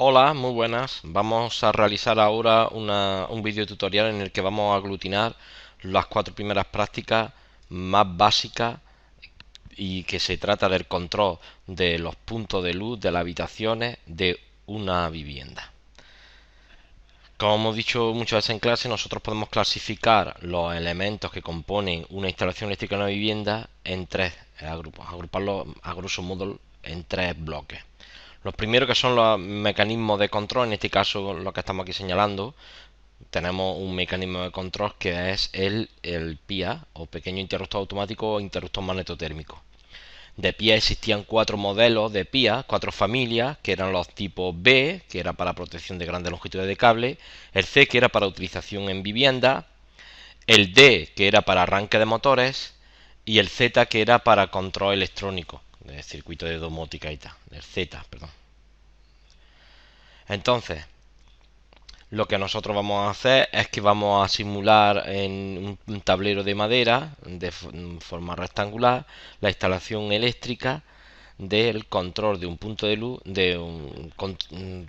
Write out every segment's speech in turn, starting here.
Hola, muy buenas. Vamos a realizar ahora un video tutorial en el que vamos a aglutinar las cuatro primeras prácticas más básicas y que se trata del control de los puntos de luz de las habitaciones de una vivienda. Como hemos dicho muchas veces en clase, nosotros podemos clasificar los elementos que componen una instalación eléctrica en una vivienda en tres grupos, agruparlos a grosso modo en tres bloques. Los primeros que son los mecanismos de control, en este caso lo que estamos aquí señalando, tenemos un mecanismo de control que es el PIA o pequeño interruptor automático o interruptor magnetotérmico. De PIA existían cuatro modelos de PIA, cuatro familias, que eran los tipos B, que era para protección de grandes longitudes de cable, el C, que era para utilización en vivienda, el D, que era para arranque de motores, y el Z, que era para control electrónico, de circuito de domótica y tal, del Z, perdón. Entonces, lo que nosotros vamos a hacer es que vamos a simular en un tablero de madera de forma rectangular la instalación eléctrica del control de un punto de luz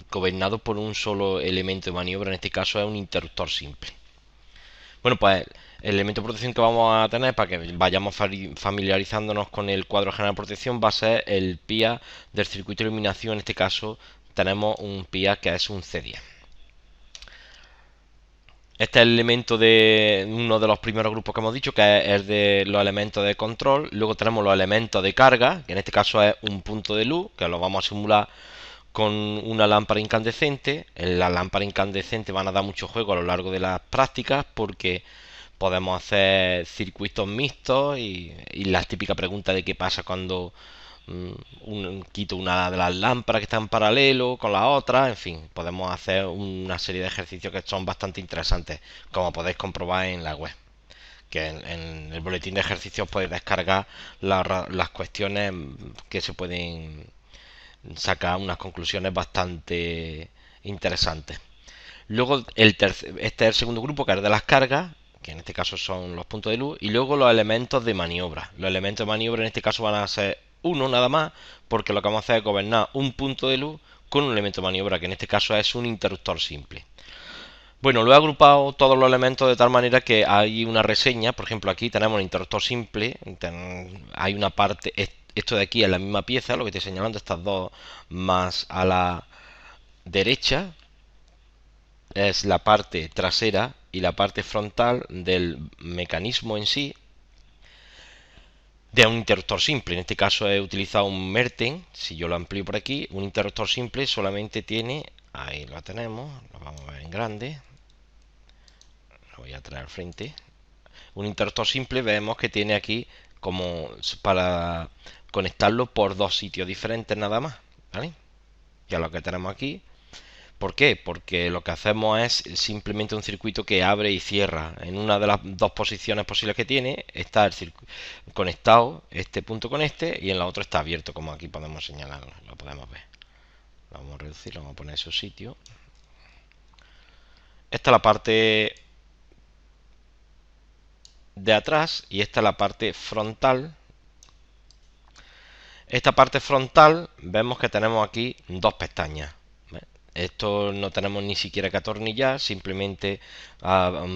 gobernado por un solo elemento de maniobra, en este caso es un interruptor simple. Bueno, pues el elemento de protección que vamos a tener para que vayamos familiarizándonos con el cuadro general de protección va a ser el PIA del circuito de iluminación. En este caso tenemos un PIA que es un C10. Este es el elemento de uno de los primeros grupos que hemos dicho, que es el de los elementos de control. Luego tenemos los elementos de carga, que en este caso es un punto de luz, que lo vamos a simular con una lámpara incandescente. En la lámpara incandescente van a dar mucho juego a lo largo de las prácticas porque podemos hacer circuitos mixtos y la típica pregunta de qué pasa cuando quito una de las lámparas que está en paralelo con la otra. En fin, podemos hacer una serie de ejercicios que son bastante interesantes, como podéis comprobar en la web, que en el boletín de ejercicios podéis descargar las cuestiones que se pueden sacar unas conclusiones bastante interesantes. Luego este es el segundo grupo, que es de las cargas, que en este caso son los puntos de luz, y luego los elementos de maniobra. Los elementos de maniobra en este caso van a ser uno nada más, porque lo que vamos a hacer es gobernar un punto de luz con un elemento de maniobra, que en este caso es un interruptor simple. Bueno, lo he agrupado todos los elementos de tal manera que hay una reseña. Por ejemplo, aquí tenemos el interruptor simple, hay una parte, esto de aquí es la misma pieza, lo que estoy señalando, estas dos más a la derecha es la parte trasera y la parte frontal del mecanismo en sí de un interruptor simple. En este caso he utilizado un Merten. Si yo lo amplío por aquí, un interruptor simple solamente tiene, ahí lo tenemos, lo vamos a ver en grande, lo voy a traer al frente. Un interruptor simple vemos que tiene aquí como para conectarlo por dos sitios diferentes nada más, ¿vale? Ya lo que tenemos aquí. ¿Por qué? Porque lo que hacemos es simplemente un circuito que abre y cierra. En una de las dos posiciones posibles que tiene está el conectado este punto con este y en la otra está abierto, como aquí podemos señalarlo, lo podemos ver. Lo vamos a reducir, lo vamos a poner en su sitio. Esta es la parte de atrás y esta es la parte frontal. Esta parte frontal vemos que tenemos aquí dos pestañas. Esto no tenemos ni siquiera que atornillar, simplemente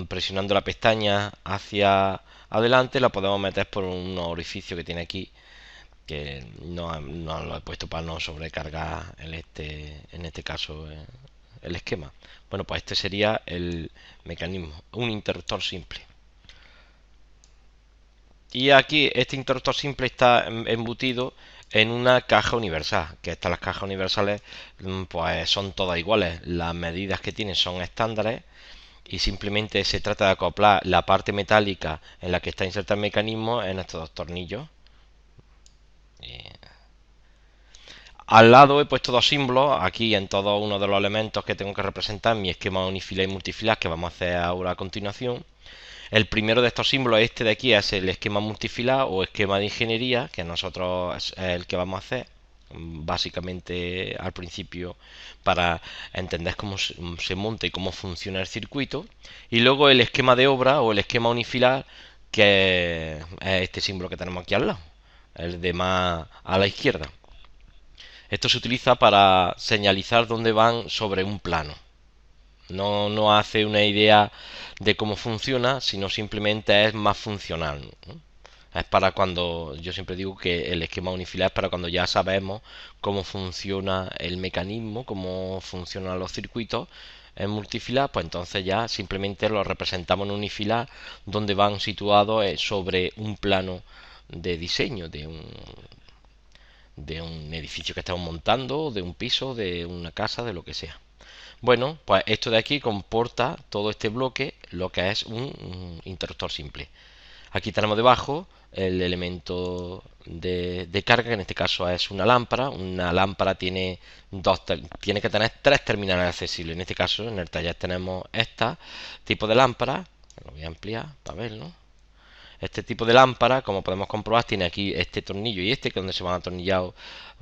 presionando la pestaña hacia adelante la podemos meter por un orificio que tiene aquí, que no lo he puesto para no sobrecargar en este caso el esquema. Bueno, pues este sería el mecanismo, un interruptor simple. Y aquí este interruptor simple está embutido en una caja universal, que estas las cajas universales pues son todas iguales, las medidas que tienen son estándares y simplemente se trata de acoplar la parte metálica en la que está insertado el mecanismo en estos dos tornillos. Al lado he puesto dos símbolos, aquí en todo uno de los elementos que tengo que representar mi esquema unifilar y multifilar que vamos a hacer ahora a continuación. El primero de estos símbolos, este de aquí, es el esquema multifilar o esquema de ingeniería, que nosotros es el que vamos a hacer básicamente al principio para entender cómo se monta y cómo funciona el circuito. Y luego el esquema de obra o el esquema unifilar, que es este símbolo que tenemos aquí al lado, el de más a la izquierda. Esto se utiliza para señalizar dónde van sobre un plano. No hace una idea de cómo funciona, sino simplemente es más funcional, ¿no? Es para cuando, yo siempre digo que el esquema unifilar es para cuando ya sabemos cómo funciona el mecanismo, cómo funcionan los circuitos en multifilar, pues entonces ya simplemente lo representamos en unifilar donde van situados sobre un plano de diseño de un edificio que estamos montando, de un piso, de una casa, de lo que sea. Bueno, pues esto de aquí comporta todo este bloque, lo que es un interruptor simple. Aquí tenemos debajo el elemento de carga, que en este caso es una lámpara. Una lámpara tiene que tener tres terminales accesibles. En este caso, en el taller tenemos este tipo de lámpara. Lo voy a ampliar para verlo. Este tipo de lámpara, como podemos comprobar, tiene aquí este tornillo y este, que es donde se van atornillados,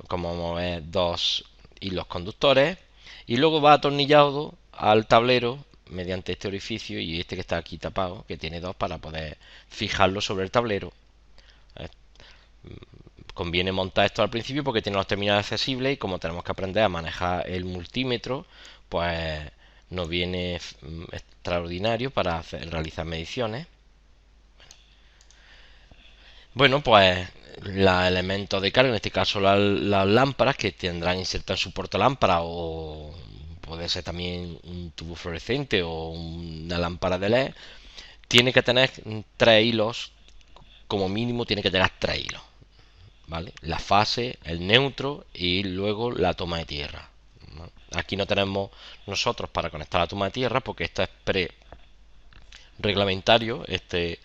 como vamos a ver, dos hilos conductores. Y luego va atornillado al tablero mediante este orificio y este que está aquí tapado, que tiene dos para poder fijarlo sobre el tablero. Conviene montar esto al principio porque tiene los terminales accesibles y como tenemos que aprender a manejar el multímetro, pues nos viene extraordinario para realizar mediciones. Bueno, pues los elementos de carga, en este caso las lámparas que tendrán insertado en su portalámpara, o puede ser también un tubo fluorescente o una lámpara de LED, tiene que tener tres hilos, como mínimo tiene que llegar tres hilos, ¿vale? La fase, el neutro y luego la toma de tierra, ¿vale? Aquí no tenemos nosotros para conectar la toma de tierra porque esto es pre-reglamentario, este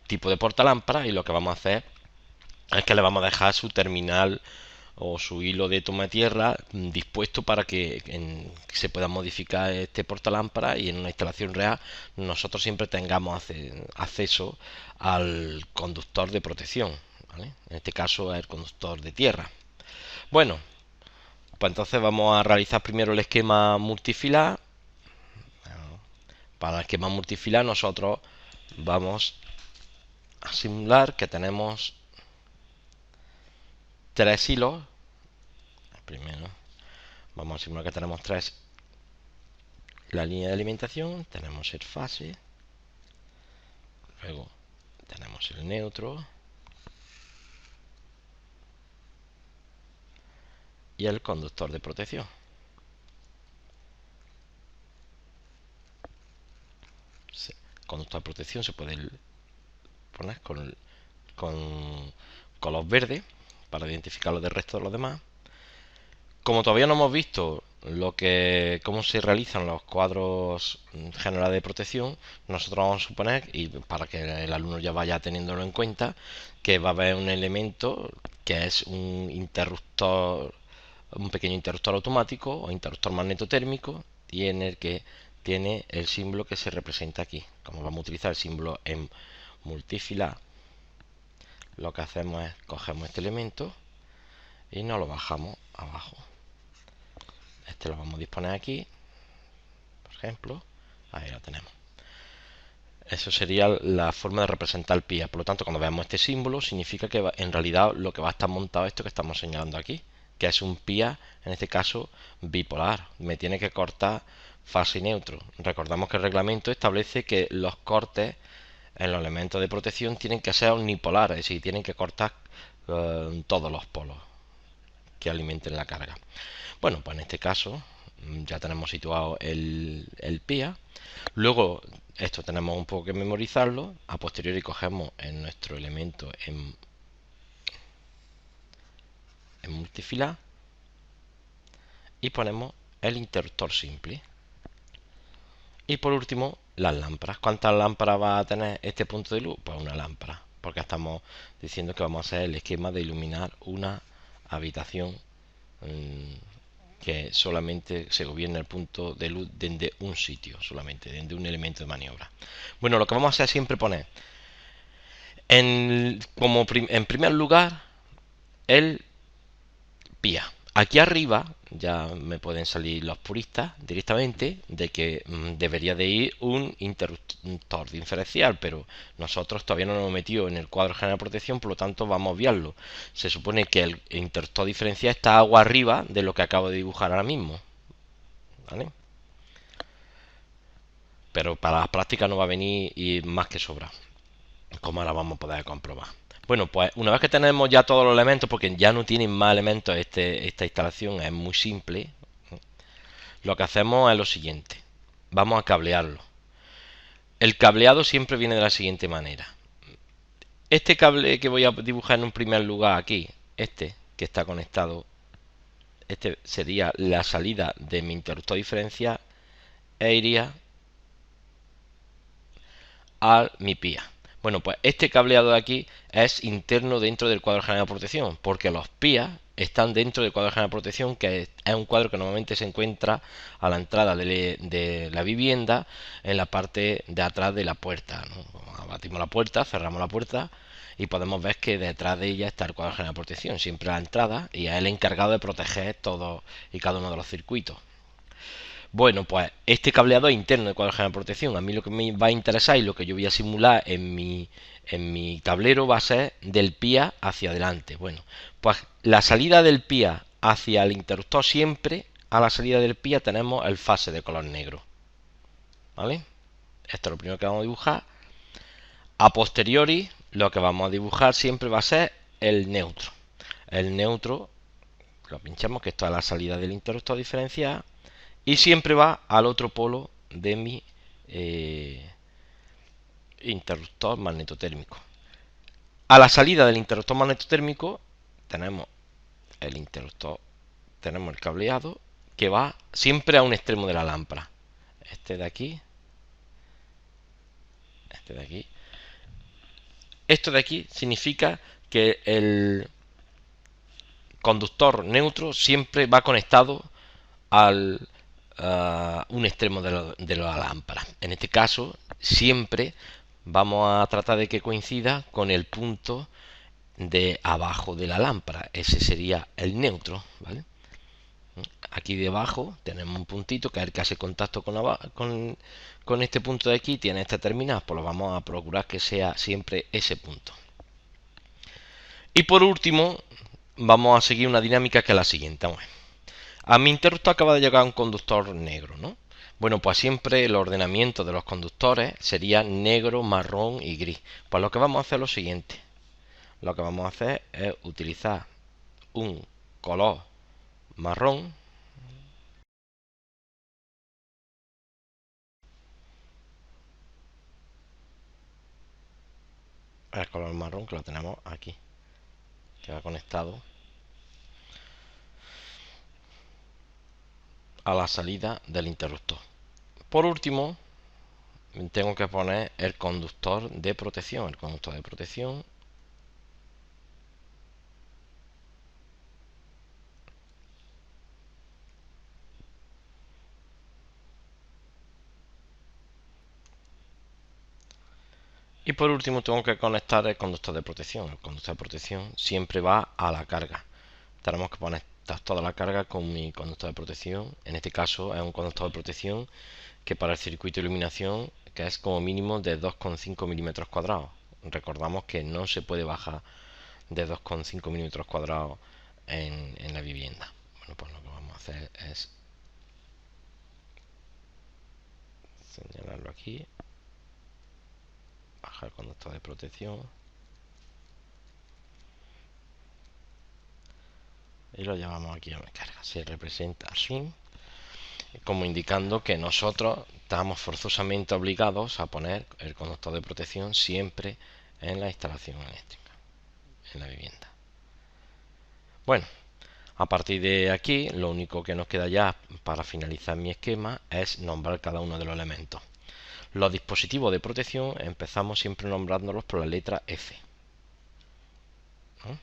tipo de portalámpara, y lo que vamos a hacer es que le vamos a dejar su terminal o su hilo de toma de tierra dispuesto para que se pueda modificar este portalámpara y en una instalación real nosotros siempre tengamos acceso al conductor de protección, ¿vale? En este caso es el conductor de tierra. Bueno, pues entonces vamos a realizar primero el esquema multifilar. Para el esquema multifilar nosotros vamos a simular que tenemos tres hilos. Primero vamos a simular que tenemos la línea de alimentación, tenemos el fase, luego tenemos el neutro y el conductor de protección. Conductor de protección se puede poner con color verde para identificarlo del resto de los demás. Como todavía no hemos visto cómo se realizan los cuadros generales de protección, nosotros vamos a suponer, y para que el alumno ya vaya teniéndolo en cuenta, que va a haber un elemento que es un interruptor, un pequeño interruptor automático o interruptor magnetotérmico, y en el que tiene el símbolo que se representa aquí. Como vamos a utilizar el símbolo en multifilar, lo que hacemos es cogemos este elemento y nos lo bajamos abajo. Este lo vamos a disponer aquí, por ejemplo. Ahí lo tenemos. Eso sería la forma de representar el PIA. Por lo tanto, cuando veamos este símbolo, significa que en realidad lo que va a estar montado es esto que estamos señalando aquí, que es un PIA, en este caso bipolar. Me tiene que cortar fase y neutro. Recordamos que el reglamento establece que los cortes en los elementos de protección tienen que ser unipolares, es decir, tienen que cortar todos los polos que alimenten la carga. Bueno, pues en este caso ya tenemos situado el PIA. Luego esto tenemos un poco que memorizarlo. A posteriori cogemos en nuestro elemento en multifilar y ponemos el interruptor simple. Y por último, las lámparas. ¿Cuántas lámparas va a tener este punto de luz? Pues una lámpara, porque estamos diciendo que vamos a hacer el esquema de iluminar una habitación que solamente se gobierna el punto de luz desde un sitio, solamente desde un elemento de maniobra. Bueno, lo que vamos a hacer es siempre poner en primer lugar el PIA. Aquí arriba ya me pueden salir los puristas directamente de que debería de ir un interruptor diferencial, pero nosotros todavía no nos hemos metido en el cuadro general de protección, por lo tanto vamos a obviarlo. Se supone que el interruptor diferencial está algo arriba de lo que acabo de dibujar ahora mismo, ¿vale? Pero para las prácticas no va a venir y más que sobra, como ahora vamos a poder comprobar. Bueno, pues una vez que tenemos ya todos los elementos, porque ya no tienen más elementos, esta instalación es muy simple, lo que hacemos es lo siguiente. Vamos a cablearlo. El cableado siempre viene de la siguiente manera. Este cable que voy a dibujar en un primer lugar aquí, este que está conectado, este sería la salida de mi interruptor diferencial e iría a mi PIA. Bueno, pues este cableado de aquí es interno dentro del cuadro general de protección, porque los PIA están dentro del cuadro general de protección, que es un cuadro que normalmente se encuentra a la entrada de la vivienda, en la parte de atrás de la puerta, ¿no? Abatimos la puerta, cerramos la puerta y podemos ver que detrás de ella está el cuadro general de protección, siempre a la entrada, y es el encargado de proteger todos y cada uno de los circuitos. Bueno, pues este cableado es interno del cuadro general de protección. A mí lo que me va a interesar y lo que yo voy a simular en mi tablero va a ser del PIA hacia adelante. Bueno, pues la salida del PIA hacia el interruptor siempre, a la salida del PIA tenemos el fase de color negro. ¿Vale? Esto es lo primero que vamos a dibujar. A posteriori, lo que vamos a dibujar siempre va a ser el neutro. El neutro lo pinchamos, que esto es la salida del interruptor diferencial, y siempre va al otro polo de mi interruptor magnetotérmico. A la salida del interruptor magnetotérmico tenemos el interruptor, tenemos el cableado que va siempre a un extremo de la lámpara. Este de aquí, este de aquí. Esto de aquí significa que el conductor neutro siempre va conectado al un extremo de la lámpara. En este caso, siempre vamos a tratar de que coincida con el punto de abajo de la lámpara. Ese sería el neutro, ¿vale? Aquí debajo tenemos un puntito que es el que hace contacto con este punto de aquí, tiene esta terminal, pues lo vamos a procurar que sea siempre ese punto. Y por último, vamos a seguir una dinámica que es la siguiente. A mi interruptor acaba de llegar un conductor negro, ¿no? Bueno, pues siempre el ordenamiento de los conductores sería negro, marrón y gris. Pues lo que vamos a hacer es lo siguiente. Lo que vamos a hacer es utilizar un color marrón. El color marrón que lo tenemos aquí, que va conectado a la salida del interruptor. Por último, tengo que poner el conductor de protección. El conductor de protección y por último tengo que conectar el conductor de protección. El conductor de protección siempre va a la carga. Tenemos que conectar toda la carga con mi conductor de protección. En este caso es un conductor de protección que para el circuito de iluminación que es como mínimo de 2,5 milímetros cuadrados. Recordamos que no se puede bajar de 2,5 milímetros cuadrados en la vivienda. Bueno, pues lo que vamos a hacer es señalarlo aquí, bajar el conductor de protección y lo llevamos aquí a mi carga. Se representa así, como indicando que nosotros estamos forzosamente obligados a poner el conductor de protección siempre en la instalación eléctrica, en la vivienda. Bueno, a partir de aquí, lo único que nos queda ya para finalizar mi esquema es nombrar cada uno de los elementos. Los dispositivos de protección empezamos siempre nombrándolos por la letra F, ¿no?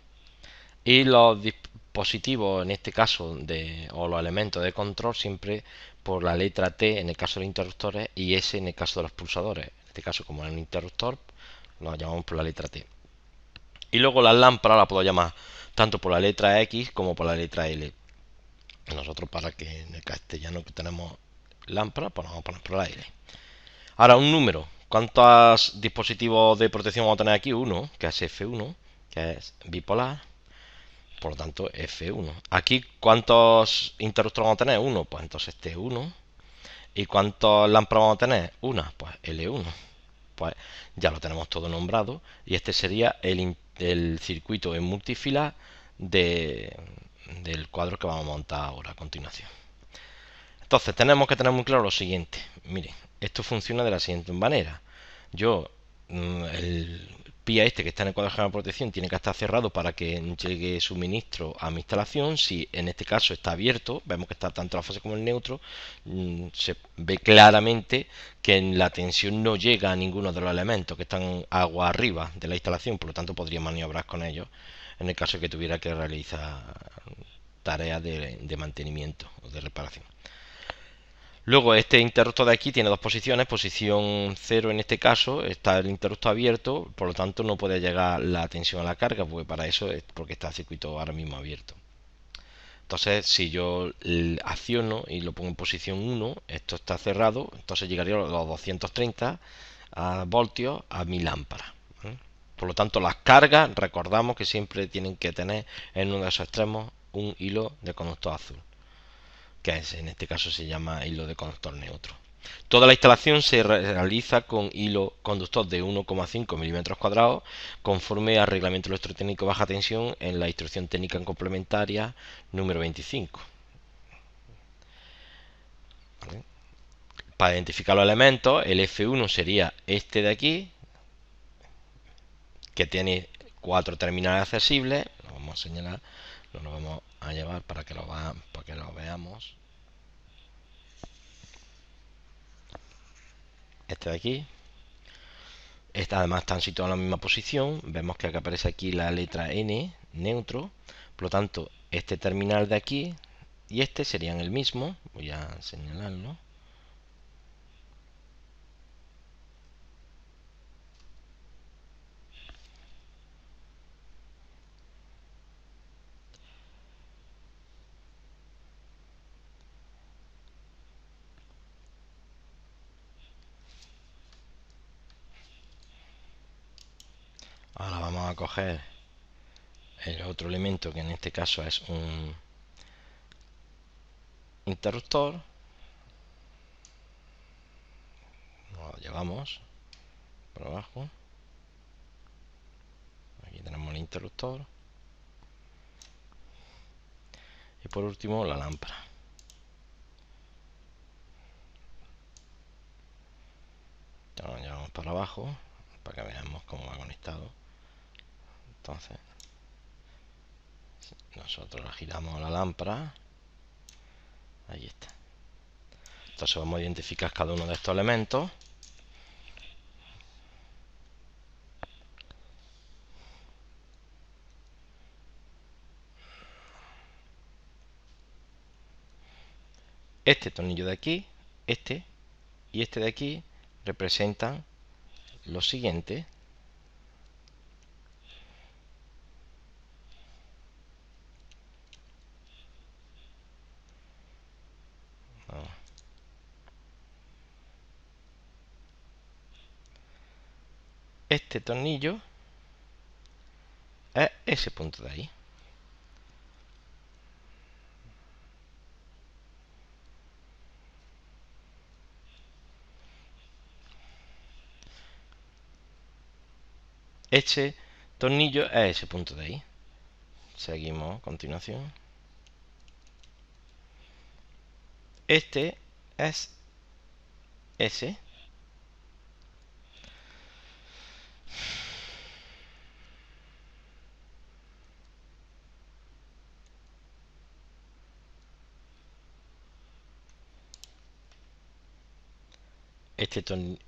Y los dispositivos, en este caso, o los elementos de control, siempre por la letra T en el caso de los interruptores y S en el caso de los pulsadores. En este caso, como es un interruptor, lo llamamos por la letra T. Y luego las lámparas las puedo llamar tanto por la letra X como por la letra L. Nosotros, para que en el castellano que tenemos lámpara, pues vamos a poner por el aire. Ahora, un número. ¿Cuántos dispositivos de protección vamos a tener aquí? Uno, que es F1, que es bipolar. Por lo tanto, F1. Aquí, ¿cuántos interruptores vamos a tener? Uno, pues entonces este 1. ¿Y cuántos lámparas vamos a tener? Una, pues L1. Pues ya lo tenemos todo nombrado. Y este sería el circuito en multifila del cuadro que vamos a montar ahora a continuación. Entonces tenemos que tener muy claro lo siguiente. Mire, esto funciona de la siguiente manera. Yo, el PIA este que está en el cuadro general de protección tiene que estar cerrado para que llegue suministro a mi instalación. Si en este caso está abierto, vemos que está tanto la fase como el neutro, se ve claramente que en la tensión no llega a ninguno de los elementos que están agua arriba de la instalación, por lo tanto podría maniobrar con ellos en el caso de que tuviera que realizar tareas de mantenimiento o de reparación. Luego este interruptor de aquí tiene dos posiciones, posición 0 en este caso, está el interruptor abierto, por lo tanto no puede llegar la tensión a la carga, porque para eso es porque está el circuito ahora mismo abierto. Entonces si yo acciono y lo pongo en posición 1, esto está cerrado, entonces llegaría a los 230 voltios a 1000 lámparas. Por lo tanto las cargas, recordamos que siempre tienen que tener en uno de esos extremos un hilo de conductor azul, que es, en este caso se llama hilo de conductor neutro. Toda la instalación se realiza con hilo conductor de 1,5 milímetros cuadrados conforme al reglamento electrotécnico baja tensión en la instrucción técnica complementaria número 25. ¿Vale? Para identificar los elementos, el F1 sería este de aquí, que tiene 4 terminales accesibles. Lo vamos a señalar, lo vamos a llevar para que lo veamos. Este de aquí. Además están situados en la misma posición. Vemos que aparece aquí la letra N, neutro. Por lo tanto, este terminal de aquí y este serían el mismo. Voy a señalarlo. Ahora vamos a coger el otro elemento, que en este caso es un interruptor. Lo llevamos por abajo. Aquí tenemos el interruptor. Y por último la lámpara. Lo llevamos para abajo para que veamos cómo va conectado. Entonces nosotros giramos la lámpara. Ahí está. Entonces vamos a identificar cada uno de estos elementos. Este tornillo de aquí, este y este de aquí representan lo siguiente. Este tornillo es ese punto de ahí. Este tornillo es ese punto de ahí. Seguimos a continuación. Este es ese.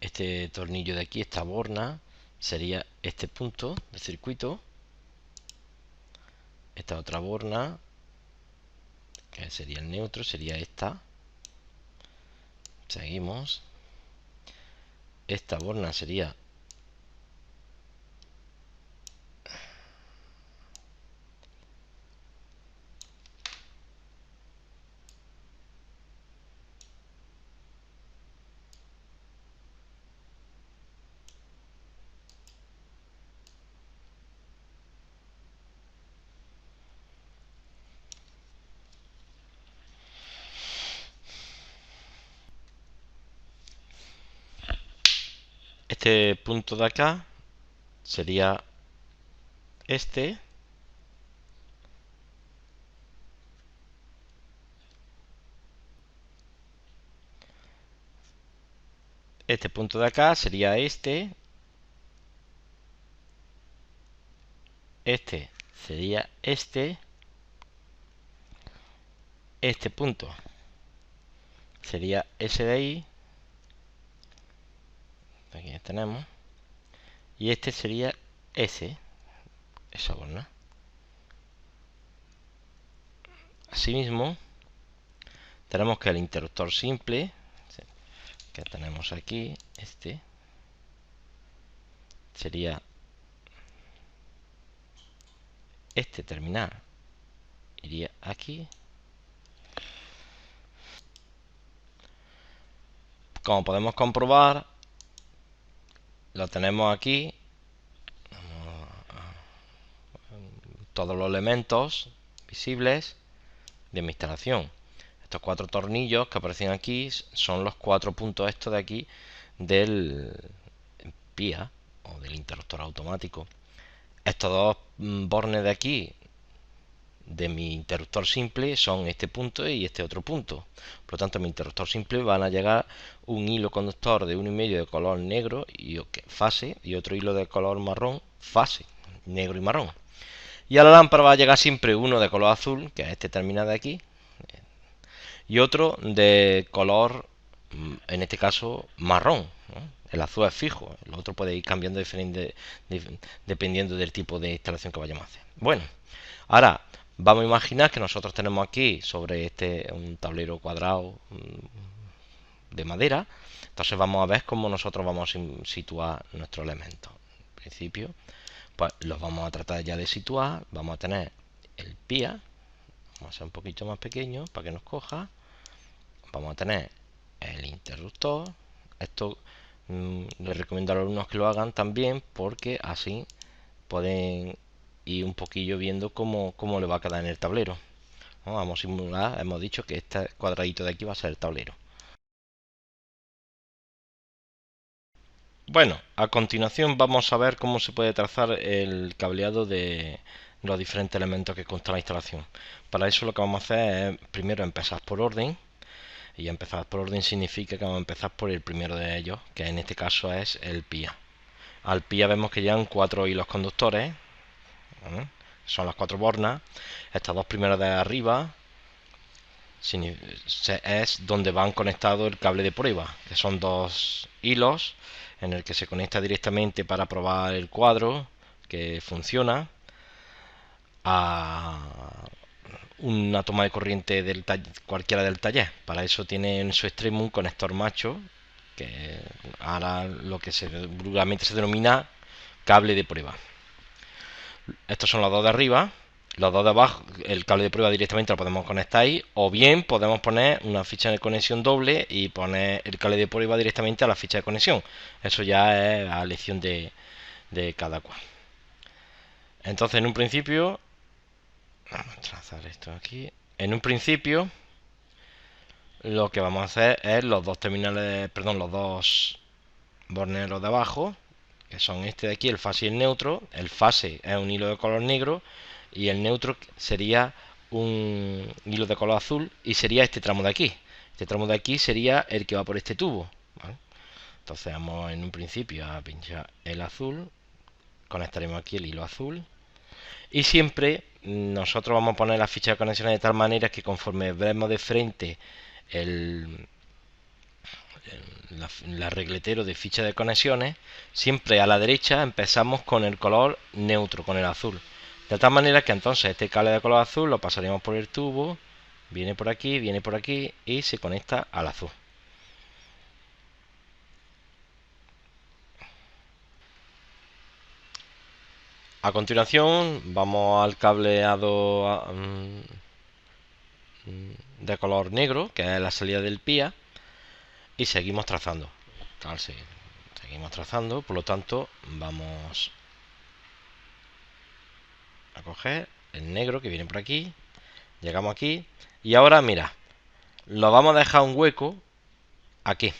Este tornillo de aquí, esta borna, sería este punto del circuito. Esta otra borna, que sería el neutro, sería esta. Seguimos. Esta borna sería este punto de acá sería este. Este punto de acá sería este. Este sería este. Este punto sería ese de ahí. Aquí tenemos. Y este sería ese. Esa borna. Asimismo, tenemos que el interruptor simple, que tenemos aquí, este, sería este terminal. Iría aquí. Como podemos comprobar, lo tenemos aquí. Todos los elementos visibles de mi instalación. Estos 4 tornillos que aparecen aquí son los 4 puntos estos de aquí del PIA o del interruptor automático. Estos dos bornes de aquí de mi interruptor simple son este punto y este otro punto. Por lo tanto, a mi interruptor simple van a llegar un hilo conductor de 1,5 de color negro y fase y otro hilo de color marrón fase, negro y marrón. Y a la lámpara va a llegar siempre uno de color azul, que es este terminal de aquí, y otro de color, en este caso, marrón, ¿no? El azul es fijo, el otro puede ir cambiando dependiendo del tipo de instalación que vayamos a hacer. Bueno, ahora vamos a imaginar que nosotros tenemos aquí sobre un tablero cuadrado de madera. Entonces vamos a ver cómo nosotros vamos a situar nuestros elementos. En principio, pues los vamos a tratar ya de situar. Vamos a tener el PIA. Vamos a hacer un poquito más pequeño para que nos coja. Vamos a tener el interruptor. Esto les recomiendo a los alumnos que lo hagan también, porque así pueden ir un poquillo viendo cómo le va a quedar en el tablero. Vamos a simular, hemos dicho que este cuadradito de aquí va a ser el tablero. Bueno, a continuación vamos a ver cómo se puede trazar el cableado de los diferentes elementos que consta la instalación. Para eso lo que vamos a hacer es primero empezar por orden. Y empezar por orden significa que vamos a empezar por el primero de ellos, que en este caso es el PIA. Al PIA vemos que llevan 4 hilos conductores, son las 4 bornas. Estas dos primeras de arriba es donde van conectados el cable de prueba, que son 2 hilos en el que se conecta directamente para probar el cuadro que funciona a una toma de corriente cualquiera del taller. Para eso tiene en su extremo un conector macho, que ahora lo que vulgarmente se denomina cable de prueba. Estos son los dos de arriba. Los dos de abajo, el cable de prueba directamente lo podemos conectar ahí, o bien podemos poner una ficha de conexión doble y poner el cable de prueba directamente a la ficha de conexión. Eso ya es a elección de cada cual. Entonces, en un principio, vamos a trazar esto aquí. En un principio, lo que vamos a hacer es los dos terminales, perdón, los dos borneros de abajo, que son este de aquí, el fase y el neutro. El fase es un hilo de color negro y el neutro sería un hilo de color azul y sería este tramo de aquí. Este tramo de aquí sería el que va por este tubo, ¿vale? Entonces vamos en un principio a pinchar el azul, conectaremos aquí el hilo azul y siempre nosotros vamos a poner la ficha de conexiones de tal manera que conforme vemos de frente la regletero de ficha de conexiones, siempre a la derecha empezamos con el color neutro, con el azul. De tal manera que entonces este cable de color azul lo pasaríamos por el tubo, viene por aquí y se conecta al azul. A continuación vamos al cableado de color negro, que es la salida del PIA, y seguimos trazando. Seguimos trazando, por lo tanto vamos a coger el negro que viene por aquí, llegamos aquí y ahora mira, lo vamos a dejar un hueco aquí,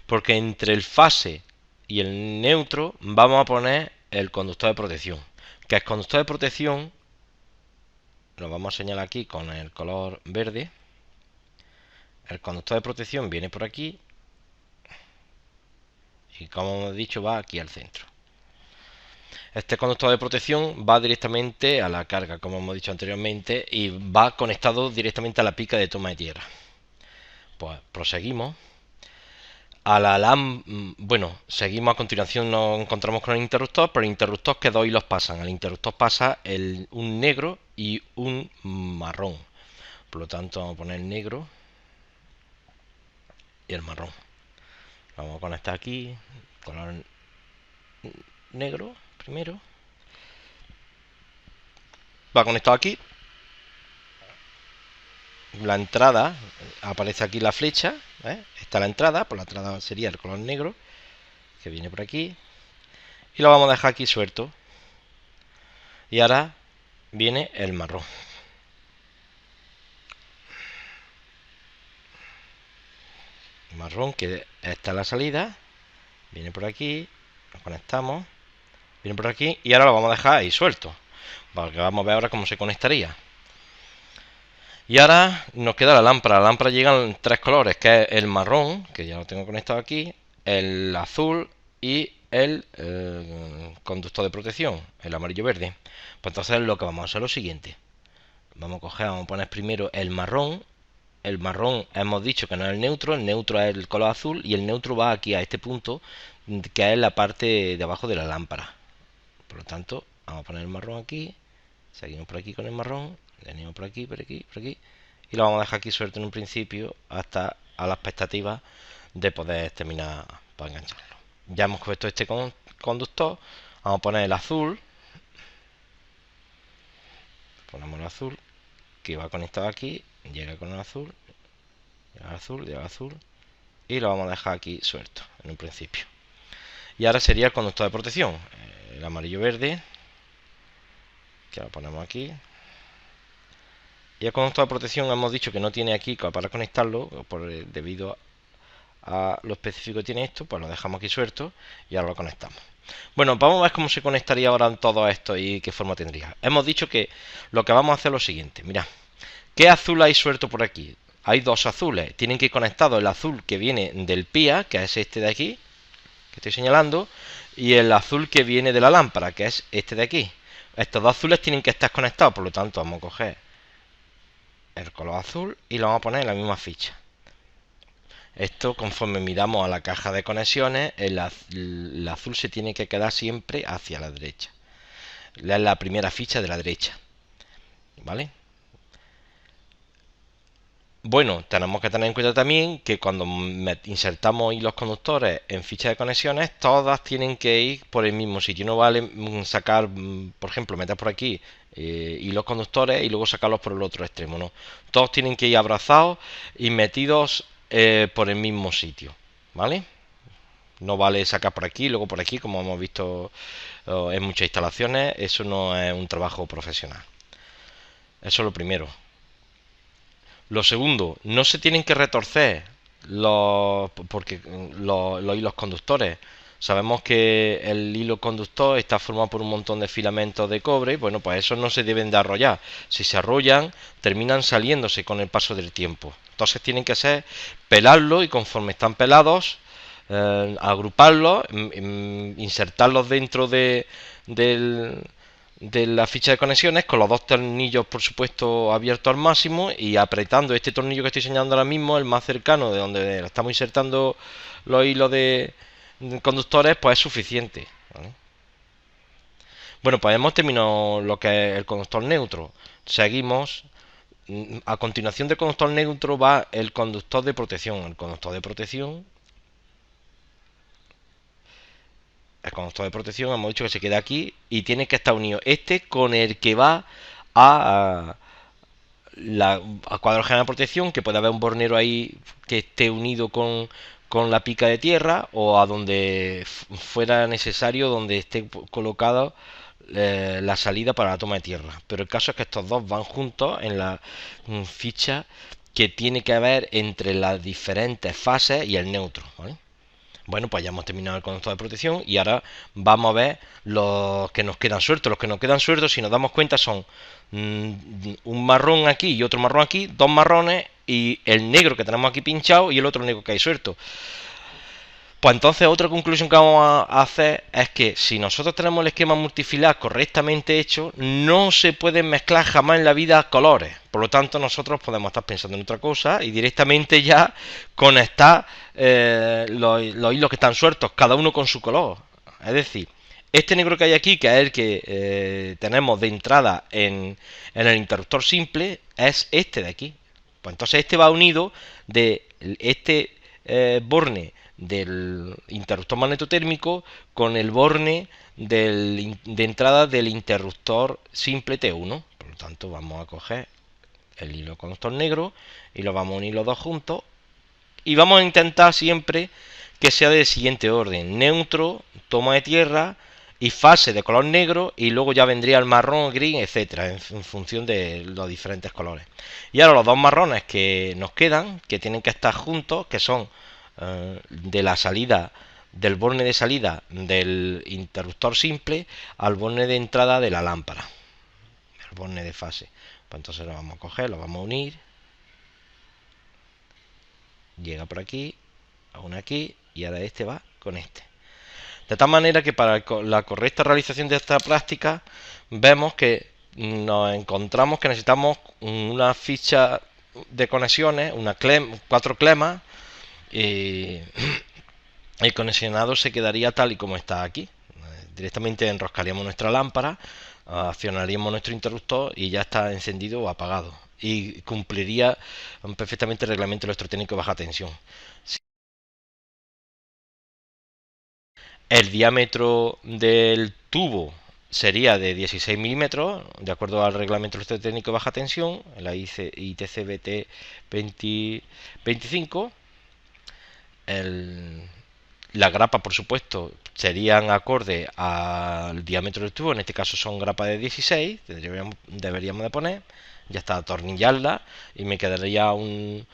porque entre el fase y el neutro vamos a poner el conductor de protección. Que el conductor de protección lo vamos a señalar aquí con el color verde. El conductor de protección viene por aquí y, como hemos dicho, va aquí al centro. Este conductor de protección va directamente a la carga, como hemos dicho anteriormente, y va conectado directamente a la pica de toma de tierra. Pues proseguimos. Bueno, seguimos. A continuación nos encontramos con el interruptor, pero el interruptor, ¿qué dos hilos pasan? Al interruptor pasa un negro y un marrón. Por lo tanto, vamos a poner el negro y el marrón. Vamos a conectar aquí, color negro primero. Va conectado aquí. La entrada, aparece aquí la flecha, ¿eh? Está la entrada, pues la entrada sería el color negro, que viene por aquí. Y lo vamos a dejar aquí suelto. Y ahora viene el marrón. El marrón, que está en la salida, viene por aquí, lo conectamos, viene por aquí, y ahora lo vamos a dejar ahí suelto, porque vamos a ver ahora cómo se conectaría. Y ahora nos queda la lámpara. La lámpara llega en tres colores, que es el marrón, que ya lo tengo conectado aquí, el azul y el conductor de protección, el amarillo verde. Pues entonces lo que vamos a hacer es lo siguiente. Vamos a poner primero el marrón. El marrón hemos dicho que no es el neutro es el color azul, y el neutro va aquí a este punto, que es la parte de abajo de la lámpara. Por lo tanto, vamos a poner el marrón aquí, seguimos por aquí con el marrón, venimos por aquí, por aquí, por aquí, y lo vamos a dejar aquí suelto en un principio hasta a la expectativa de poder terminar para engancharlo. Ya hemos puesto este conductor, vamos a poner el azul, ponemos el azul, que va conectado aquí, llega con el azul, llega el azul, y lo vamos a dejar aquí suelto en un principio. Y ahora sería el conductor de protección, el amarillo verde, que lo ponemos aquí. Y el conductor de protección hemos dicho que no tiene aquí para conectarlo, debido a lo específico que tiene esto, pues lo dejamos aquí suelto y ahora lo conectamos. Bueno, vamos a ver cómo se conectaría ahora en todo esto y qué forma tendría. Hemos dicho que lo que vamos a hacer es lo siguiente. Mirad, ¿qué azul hay suelto por aquí? Hay dos azules, tienen que ir conectados el azul que viene del PIA, que es este de aquí, que estoy señalando, y el azul que viene de la lámpara, que es este de aquí. Estos dos azules tienen que estar conectados, por lo tanto vamos a coger el color azul y lo vamos a poner en la misma ficha. Esto, conforme miramos a la caja de conexiones, el azul se tiene que quedar siempre hacia la derecha. Es la primera ficha de la derecha, ¿vale? Bueno, tenemos que tener en cuenta también que cuando insertamos hilos conductores en fichas de conexiones, todas tienen que ir por el mismo sitio. No vale sacar, por ejemplo, meter por aquí hilos conductores y luego sacarlos por el otro extremo. No, todos tienen que ir abrazados y metidos por el mismo sitio, ¿vale? No vale sacar por aquí y luego por aquí, como hemos visto en muchas instalaciones. Eso no es un trabajo profesional. Eso es lo primero. Lo segundo, no se tienen que retorcer porque los hilos conductores. Sabemos que el hilo conductor está formado por un montón de filamentos de cobre. Bueno, pues esos no se deben de arrollar. Si se arrollan, terminan saliéndose con el paso del tiempo. Entonces tienen que ser pelarlos, y conforme están pelados, agruparlos, insertarlos dentro de la ficha de conexiones con los dos tornillos, por supuesto, abiertos al máximo, y apretando este tornillo que estoy señalando ahora mismo, el más cercano de donde estamos insertando los hilos de conductores, pues es suficiente, ¿vale? Bueno, pues hemos terminado lo que es el conductor neutro. Seguimos. A continuación del conductor neutro va el conductor de protección. El conductor de protección hemos dicho que se queda aquí y tiene que estar unido este con el que va a cuadro general de protección, que puede haber un bornero ahí que esté unido con la pica de tierra, o a donde fuera necesario, donde esté colocado la salida para la toma de tierra. Pero el caso es que estos dos van juntos en la ficha que tiene que haber entre las diferentes fases y el neutro, ¿vale? Bueno, pues ya hemos terminado el conducto de protección y ahora vamos a ver los que nos quedan sueltos. Los que nos quedan sueltos, si nos damos cuenta, son un marrón aquí y otro marrón aquí, dos marrones y el negro que tenemos aquí pinchado y el otro negro que hay suelto. Pues entonces otra conclusión que vamos a hacer es que si nosotros tenemos el esquema multifilar correctamente hecho, no se pueden mezclar jamás en la vida colores. Por lo tanto, nosotros podemos estar pensando en otra cosa y directamente ya conectar los hilos que están sueltos, cada uno con su color. Es decir, este negro que hay aquí, que es el que tenemos de entrada en el interruptor simple, es este de aquí. Pues entonces este va unido de este borne del interruptor magnetotérmico con el borne de entrada del interruptor simple T1. Por lo tanto, vamos a coger el hilo conductor negro y lo vamos a unir los dos juntos y vamos a intentar siempre que sea del siguiente orden: neutro, toma de tierra y fase de color negro, y luego ya vendría el marrón, gris, etcétera, en función de los diferentes colores. Y ahora los dos marrones que nos quedan, que tienen que estar juntos, que son de la salida, del borne de salida del interruptor simple al borne de entrada de la lámpara, el borne de fase. Pues entonces lo vamos a coger, lo vamos a unir, llega por aquí, aún aquí, y ahora este va con este. De tal manera que para la correcta realización de esta práctica vemos que nos encontramos que necesitamos una ficha de conexiones, cuatro clemas, y el conexionado se quedaría tal y como está aquí. Directamente enroscaríamos nuestra lámpara, accionaríamos nuestro interruptor y ya está encendido o apagado. Y cumpliría perfectamente el reglamento electrotécnico de baja tensión. El diámetro del tubo sería de 16 milímetros, de acuerdo al reglamento electrotécnico de baja tensión, la ITC-BT 2025. La grapa, por supuesto, serían acorde al diámetro del tubo, en este caso son grapas de 16, deberíamos de poner, ya está, atornillarla y me quedaría un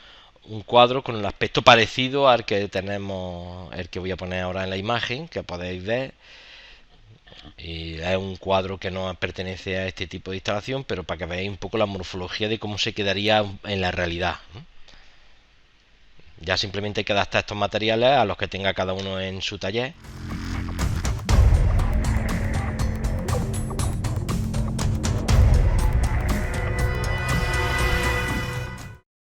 cuadro con el aspecto parecido al que tenemos, el que voy a poner ahora en la imagen, que podéis ver. Y es un cuadro que no pertenece a este tipo de instalación, pero para que veáis un poco la morfología de cómo se quedaría en la realidad. Ya simplemente hay que adaptar estos materiales a los que tenga cada uno en su taller.